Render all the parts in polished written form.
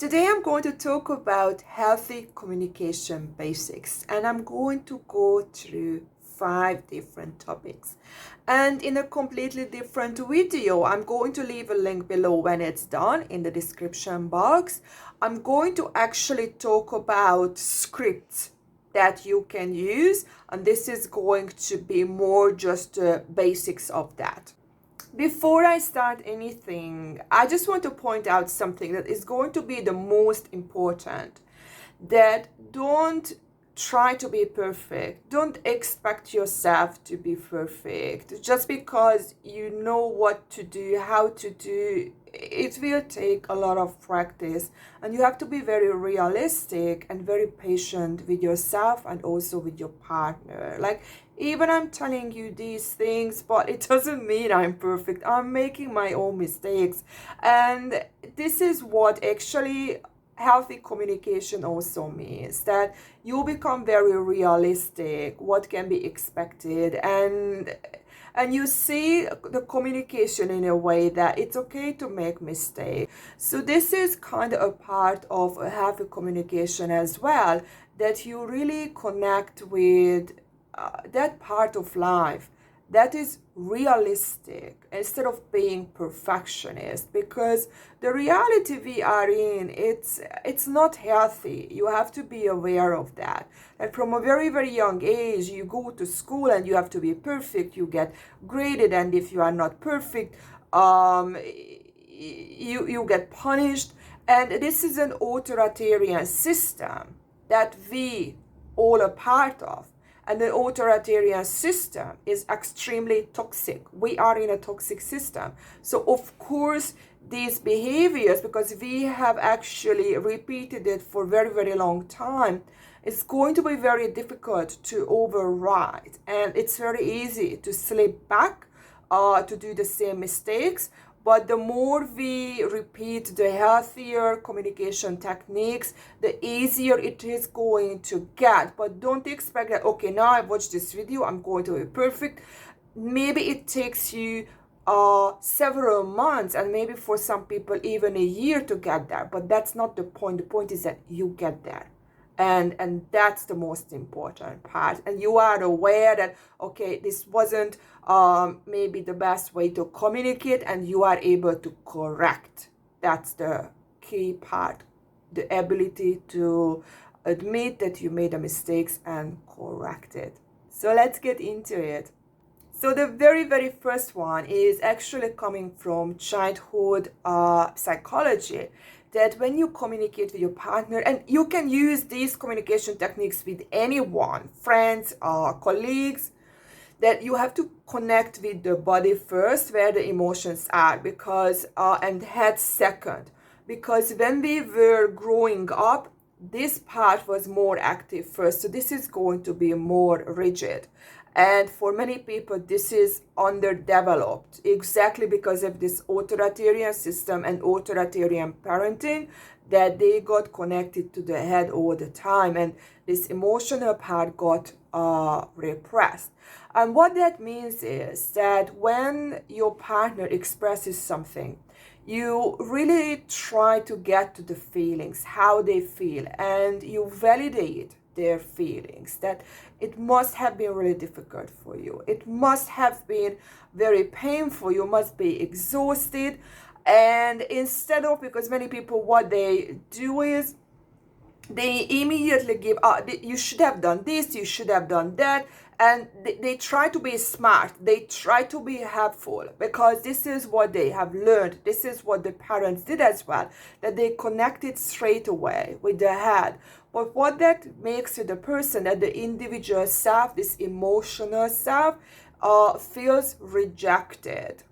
Today I'm going to talk about healthy communication basics, and I'm going to go through 5 different topics. And in a completely different video, I'm going to leave a link below when it's done in the description box. I'm going to actually talk about scripts that you can use, and this is going to be more just the basics of that. Before I start anything, I just want to point out something that is going to be the most important. That don't try to be perfect. Don't expect yourself to be perfect. Just because you know what to do, how to do, it will take a lot of practice. And you have to be very realistic and very patient with yourself and also with your partner. Like, even I'm telling you these things, but it doesn't mean I'm perfect. I'm making my own mistakes. And this is what actually healthy communication also means, that you become very realistic, what can be expected, and you see the communication in a way that it's okay to make mistakes. So this is kind of a part of a healthy communication as well, that you really connect with that part of life that is realistic instead of being perfectionist, because the reality we are in, it's not healthy. You have to be aware of that. And from a very, very young age, you go to school and you have to be perfect. You get graded, and if you are not perfect, you get punished. And this is an authoritarian system that we all are part of. And the authoritarian system is extremely toxic. We are in a toxic system. So of course, these behaviors, because we have actually repeated it for a very, very long time, it's going to be very difficult to override. And it's very easy to slip back, to do the same mistakes. But the more we repeat the healthier communication techniques, the easier it is going to get. But don't expect that, okay, now I've watched this video, I'm going to be perfect. Maybe it takes you several months, and maybe for some people even a year to get there. But that's not the point. The point is that you get there. And that's the most important part. And you are aware that, okay, this wasn't maybe the best way to communicate, and you are able to correct. That's the key part, the ability to admit that you made a mistake and correct it. So let's get into it. So the very, very first one is actually coming from childhood psychology, that when you communicate with your partner, and you can use these communication techniques with anyone, friends, colleagues, that you have to connect with the body first, where the emotions are, because and head second. Because when we were growing up, this part was more active first. So this is going to be more rigid. And for many people, this is underdeveloped, exactly because of this authoritarian system and authoritarian parenting, that they got connected to the head all the time, and this emotional part got repressed. And what that means is that when your partner expresses something, you really try to get to the feelings, how they feel, and you validate their feelings, that it must have been really difficult for you. It must have been very painful. You must be exhausted. And instead of, because many people, what they do is they immediately give, you should have done this, you should have done that. And they try to be smart. They try to be helpful, because this is what they have learned. This is what the parents did as well, that they connected straight away with the head. But what that makes to the person, that the individual self, this emotional self, feels rejected.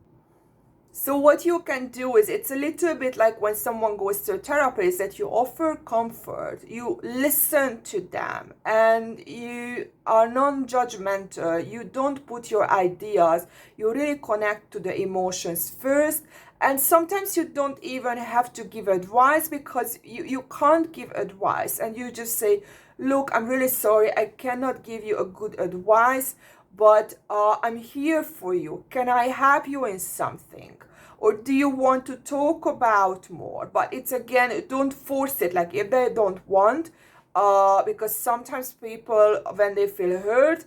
So what you can do is, it's a little bit like when someone goes to a therapist, that you offer comfort, you listen to them, and you are non-judgmental. You don't put your ideas, you really connect to the emotions first. And sometimes you don't even have to give advice, because you can't give advice, and you just say, look, I'm really sorry, I cannot give you a good advice, but I'm here for you. Can I help you in something? or do you want to talk about more? But it's, again, don't force it. Like, if they don't want, because sometimes people, when they feel hurt,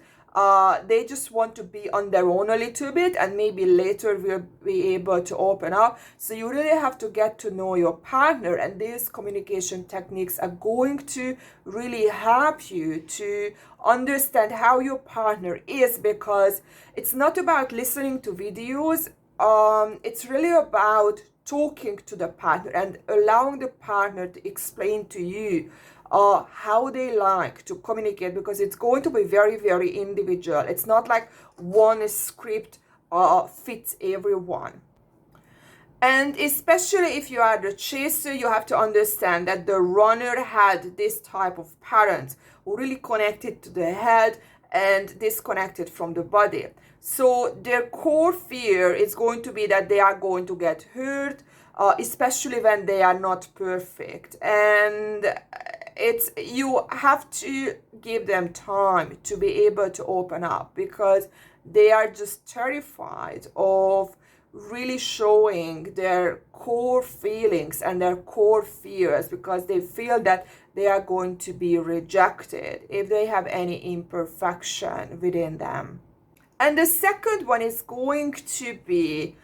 they just want to be on their own a little bit, and maybe later we'll be able to open up. So you really have to get to know your partner, and these communication techniques are going to really help you to understand how your partner is, because it's not about listening to videos. It's really about talking to the partner and allowing the partner to explain to you how they like to communicate, because it's going to be very, very individual. It's not like one script fits everyone. And especially if you are the chaser, you have to understand that the runner had this type of parents who really connected to the head and disconnected from the body. So their core fear is going to be that they are going to get hurt, especially when they are not perfect. And you have to give them time to be able to open up, because they are just terrified of really showing their core feelings and their core fears, because they feel that they are going to be rejected if they have any imperfection within them. And the second one is going to be,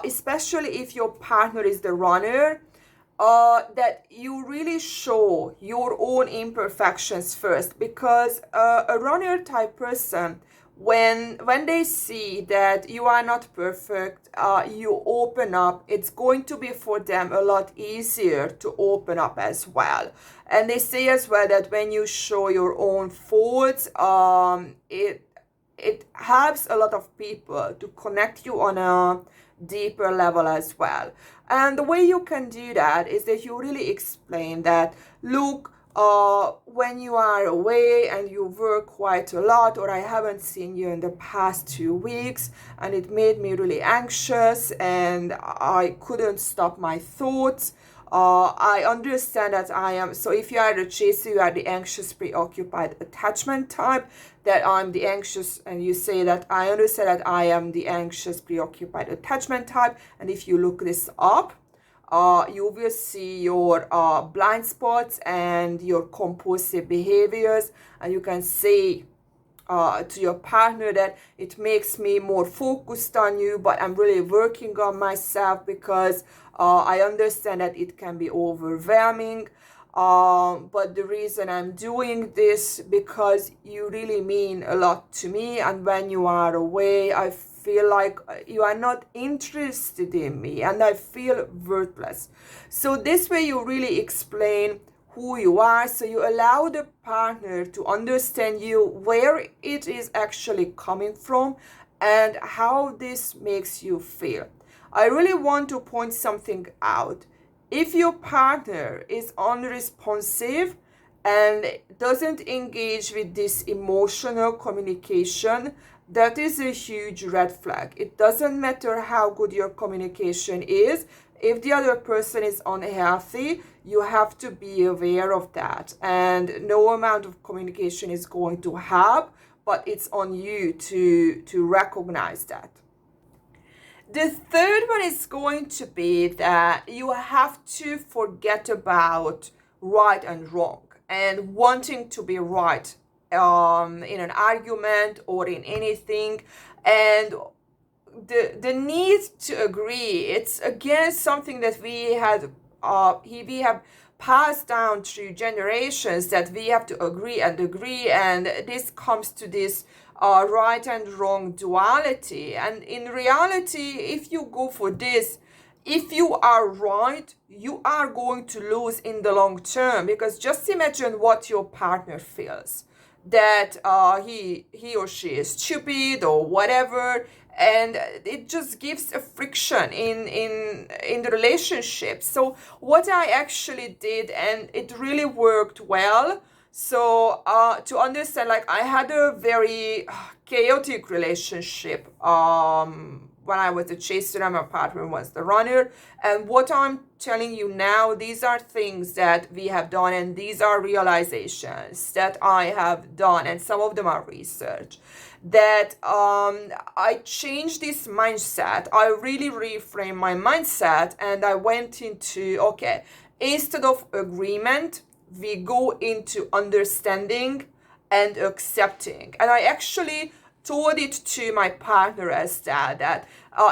especially if your partner is the runner, that you really show your own imperfections first, because a runner type person, when they see that you are not perfect, you open up, it's going to be for them a lot easier to open up as well. And they say as well that when you show your own faults, it helps a lot of people to connect you on a deeper level as well. And the way you can do that is that you really explain that, look, when you are away and you work quite a lot, or I haven't seen you in the past 2 weeks, and it made me really anxious and I couldn't stop my thoughts. I understand that I am, so if you are the chaser, you are the anxious, preoccupied attachment type, that I'm the anxious, and you say that I understand that I am the anxious, preoccupied attachment type. And if you look this up, you will see your blind spots and your compulsive behaviors, and you can say to your partner that it makes me more focused on you, but I'm really working on myself, because I understand that it can be overwhelming. But the reason I'm doing this, because you really mean a lot to me, and when you are away, I feel like you are not interested in me and I feel worthless. So this way you really explain who you are, so you allow the partner to understand you, where it is actually coming from, and how this makes you feel. I really want to point something out. If your partner is unresponsive and doesn't engage with this emotional communication, that is a huge red flag. It doesn't matter how good your communication is. If the other person is unhealthy, you have to be aware of that. And no amount of communication is going to help, but it's on you to recognize that. The third one is going to be that you have to forget about right and wrong and wanting to be right in an argument or in anything. And the need to agree, it's again something that we have passed down through generations, that we have to agree, and this comes to this right and wrong duality. And in reality, if you go for this, if you are right, you are going to lose in the long term, because just imagine what your partner feels, that he or she is stupid or whatever, and it just gives a friction in the relationship. So what I actually did, and it really worked well, so to understand, like, I had a very chaotic relationship when I was a chaser and my partner was the runner. And what I'm telling you now, these are things that we have done, and these are realizations that I have done, and some of them are research, that I changed this mindset. I really reframed my mindset, and I went into, okay, instead of agreement, we go into understanding and accepting. And I actually told it to my partner as that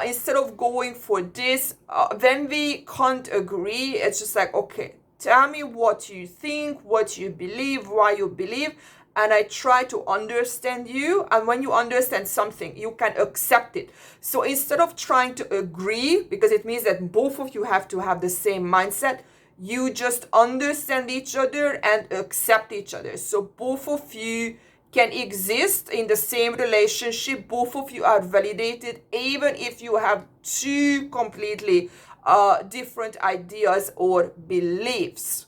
instead of going for this, when we can't agree, it's just like, okay, tell me what you think, what you believe, why you believe, and I try to understand you. And when you understand something, you can accept it. So instead of trying to agree, because it means that both of you have to have the same mindset, you just understand each other and accept each other. So both of you can exist in the same relationship. Both of you are validated, even if you have two completely different ideas or beliefs.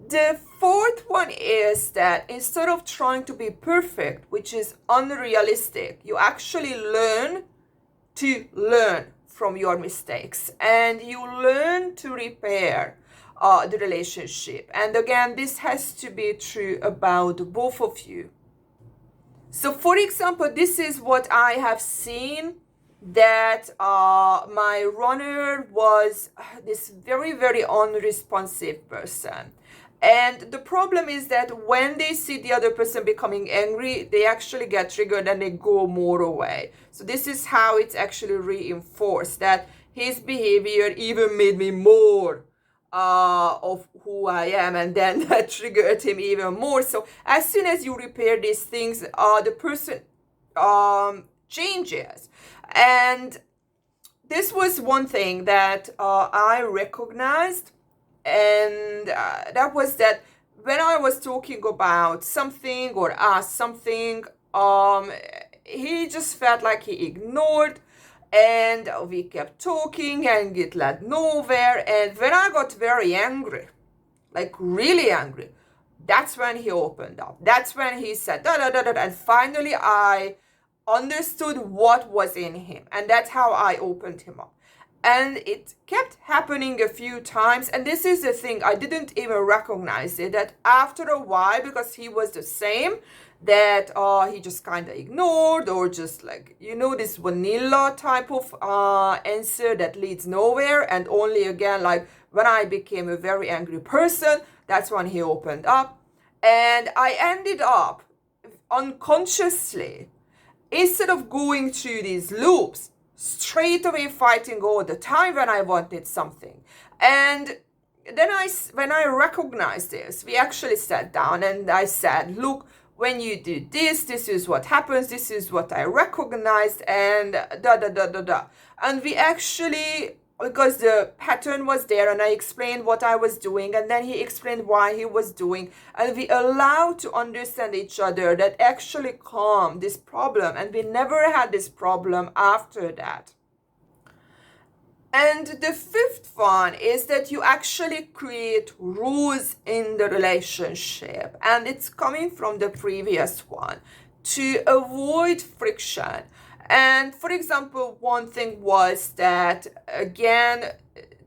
The fourth one is that instead of trying to be perfect, which is unrealistic, you actually learn to learn from your mistakes, and you learn to repair the relationship. And again, this has to be true about both of you. So for example, this is what I have seen, that my runner was this very, very unresponsive person. And the problem is that when they see the other person becoming angry, they actually get triggered and they go more away. So this is how it's actually reinforced, that his behavior even made me more of who I am, and then that triggered him even more. So as soon as you repair these things, the person changes. And this was one thing that I recognized, and that was that when I was talking about something or asked something, he just felt like he ignored, and we kept talking and it led nowhere. And when I got very angry, like really angry, that's when he opened up. That's when he said da da da da, and finally I understood what was in him, and that's how I opened him up. And it kept happening a few times, and this is the thing, I didn't even recognize it, that after a while, because he was the same, that he just kind of ignored, or just like, this vanilla type of answer that leads nowhere. And only again, like when I became a very angry person, that's when he opened up. And I ended up unconsciously, instead of going through these loops, straight away fighting all the time when I wanted something. And then when I recognized this, we actually sat down and I said, look, when you do this, this is what happens, this is what I recognized, and da da da da da. And we actually, because the pattern was there, and I explained what I was doing, and then he explained why he was doing, and we allowed to understand each other, that actually calmed this problem, and we never had this problem after that. And the fifth one is that you actually create rules in the relationship, and it's coming from the previous one, to avoid friction. And for example, one thing was that, again,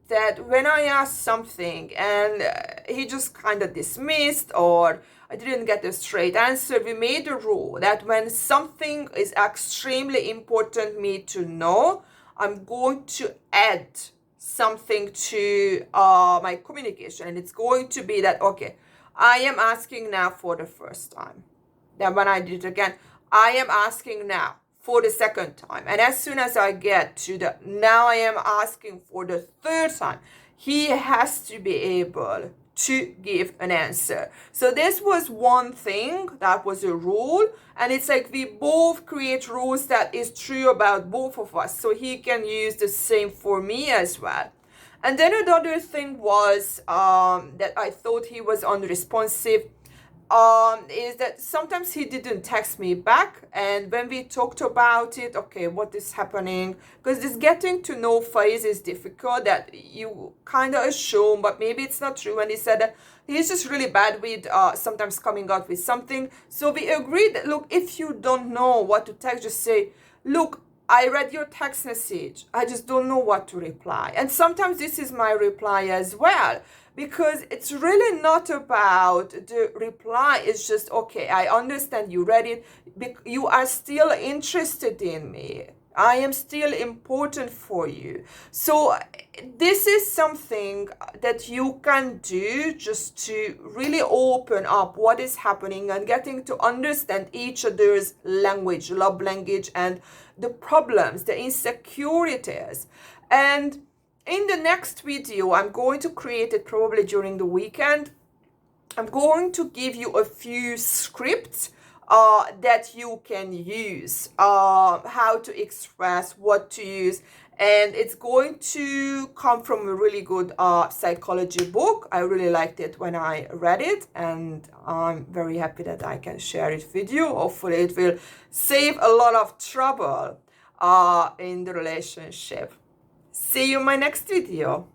that when I asked something and he just kind of dismissed, or I didn't get a straight answer, we made a rule that when something is extremely important me to know, I'm going to add something to my communication. And it's going to be that, okay, I am asking now for the first time. Then when I did it again, I am asking now for the second time. And as soon as I get to the now I am asking for the third time, he has to be able to give an answer. So this was one thing, that was a rule. And it's like we both create rules that is true about both of us. So he can use the same for me as well. And then another thing was that I thought he was unresponsive. Is that sometimes he didn't text me back, and when we talked about it, okay, what is happening, because this getting to know phase is difficult, that you kind of assume, but maybe it's not true. And he said that he's just really bad with sometimes coming out with something. So we agreed that, look, if you don't know what to text, just say, look, I read your text message. I just don't know what to reply. And sometimes this is my reply as well, because it's really not about the reply. It's just, okay, I understand you read it. You are still interested in me. I am still important for you. So this is something that you can do just to really open up what is happening and getting to understand each other's language, love language, and the problems, the insecurities. And in the next video, I'm going to create it probably during the weekend. I'm going to give you a few scripts that you can use, how to express, what to use, and it's going to come from a really good psychology book. I really liked it when I read it, and I'm very happy that I can share it with you. Hopefully it will save a lot of trouble in the relationship. See you in my next video.